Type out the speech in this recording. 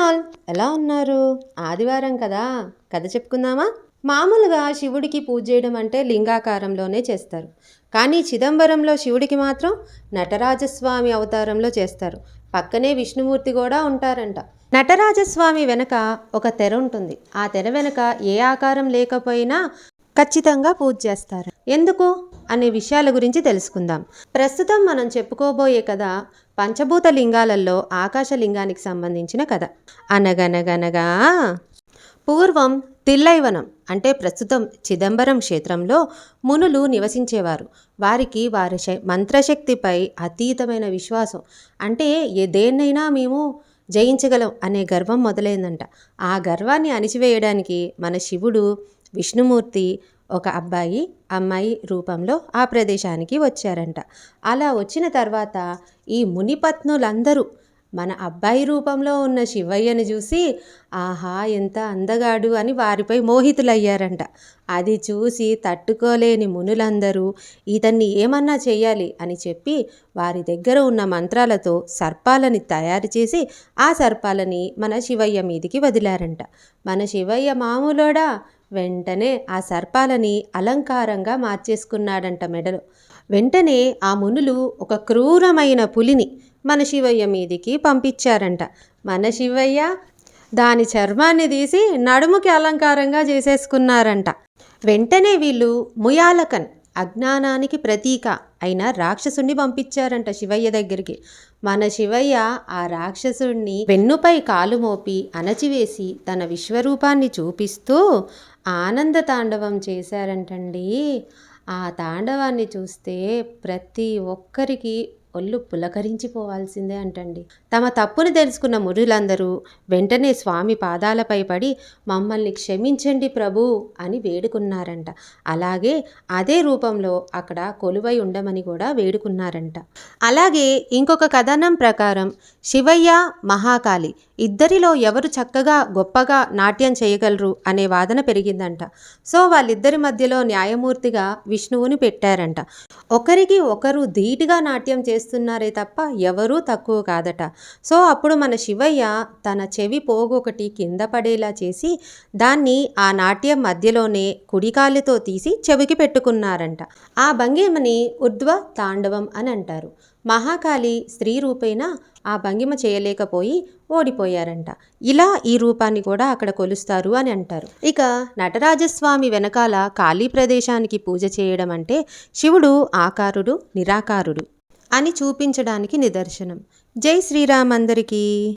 All, ఎలా ఉన్నారు? ఆదివారం కదా, కథ చెప్పుకుందామా? మామూలుగా శివుడికి పూజ చేయడం అంటే లింగాకారంలోనే చేస్తారు. కానీ చిదంబరంలో శివుడికి మాత్రం నటరాజస్వామి అవతారంలో చేస్తారు. పక్కనే విష్ణుమూర్తి కూడా ఉంటారంట. నటరాజస్వామి వెనక ఒక తెర ఉంటుంది. ఆ తెర వెనక ఏ ఆకారం లేకపోయినా ఖచ్చితంగా పూజ చేస్తారు. ఎందుకు అనే విషయాల గురించి తెలుసుకుందాం. ప్రస్తుతం మనం చెప్పుకోబోయే కథ పంచభూత లింగాలలో ఆకాశలింగానికి సంబంధించిన కథ. అనగనగనగా పూర్వం తిల్లైవనం అంటే ప్రస్తుతం చిదంబరం క్షేత్రంలో మునులు నివసించేవారు. వారికి వారి మంత్రశక్తిపై అతీతమైన విశ్వాసం. అంటే దేన్నైనా మేము జయించగలం అనే గర్వం మొదలైందంట. ఆ గర్వాన్ని అణిచివేయడానికి మన శివుడు విష్ణుమూర్తి ఒక అబ్బాయి అమ్మాయి రూపంలో ఆ ప్రదేశానికి వచ్చారంట. అలా వచ్చిన తర్వాత ఈ మునిపత్నులందరూ మన అబ్బాయి రూపంలో ఉన్న శివయ్యను చూసి ఆహా ఎంత అందగాడు అని వారిపై మోహితులయ్యారంట. అది చూసి తట్టుకోలేని మునులందరూ ఇతన్ని ఏమన్నా చెయ్యాలి అని చెప్పి వారి దగ్గర ఉన్న మంత్రాలతో సర్పాలని తయారు చేసి ఆ సర్పాలని మన శివయ్య మీదికి వదిలారంట. మన శివయ్య మామూలోడా వెంటనే ఆ సర్పాలని అలంకారంగా మార్చేసుకున్నాడంట మెడలో. వెంటనే ఆ మునులు ఒక క్రూరమైన పులిని మన శివయ్య మీదికి పంపించారంట. మన శివయ్య దాని చర్మాన్ని తీసి నడుముకి అలంకారంగా చేసేసుకున్నారంట. వెంటనే వీళ్ళు ముయాలకన్ అజ్ఞానానికి ప్రతీక అయిన రాక్షసుణ్ణి పంపించారంట శివయ్య దగ్గరికి. మన శివయ్య ఆ రాక్షసుణ్ణి వెన్నుపై కాలు మోపి అణచివేసి తన విశ్వరూపాన్ని చూపిస్తూ ఆనంద తాండవం చేశారంటండి. ఆ తాండవాన్ని చూస్తే ప్రతి ఒక్కరికి ఒళ్ళు పులకరించిపోవాల్సిందే అంటండి. తమ తప్పుని తెలుసుకున్న మునులందరూ వెంటనే స్వామి పాదాలపై పడి మమ్మల్ని క్షమించండి ప్రభు అని వేడుకున్నారంట. అలాగే అదే రూపంలో అక్కడ కొలువై ఉండమని కూడా వేడుకున్నారంట. అలాగే ఇంకొక కథనం ప్రకారం శివయ్య మహాకాళి ఇద్దరిలో ఎవరు చక్కగా గొప్పగా నాట్యం చేయగలరు అనే వాదన పెరిగిందంట. సో వాళ్ళిద్దరి మధ్యలో న్యాయమూర్తిగా విష్ణువుని పెట్టారంట. ఒకరికి ఒకరు ధీటుగా నాట్యం చేస్తున్నారే తప్ప ఎవరూ తక్కువ కాదట. సో అప్పుడు మన శివయ్య తన చెవి పోగొకటి కింద పడేలా చేసి దాన్ని ఆ నాట్యం మధ్యలోనే కుడికాలితో తీసి చెవికి పెట్టుకున్నారంట. ఆ భంగిమని ఉర్ధ్వ తాండవం అని అంటారు. మహాకాళి స్త్రీ రూపేణ ఆ భంగిమ చేయలేకపోయి ఓడిపోయారంట. ఇలా ఈ రూపాన్ని కూడా అక్కడ కొలుస్తారు అని అంటారు. ఇక నటరాజస్వామి వెనకాల ఖాళీ ప్రదేశానికి పూజ చేయడం అంటే శివుడు ఆకారుడు నిరాకారుడు అని చూపించడానికి నిదర్శనం. జై శ్రీరామ్ అందరికీ.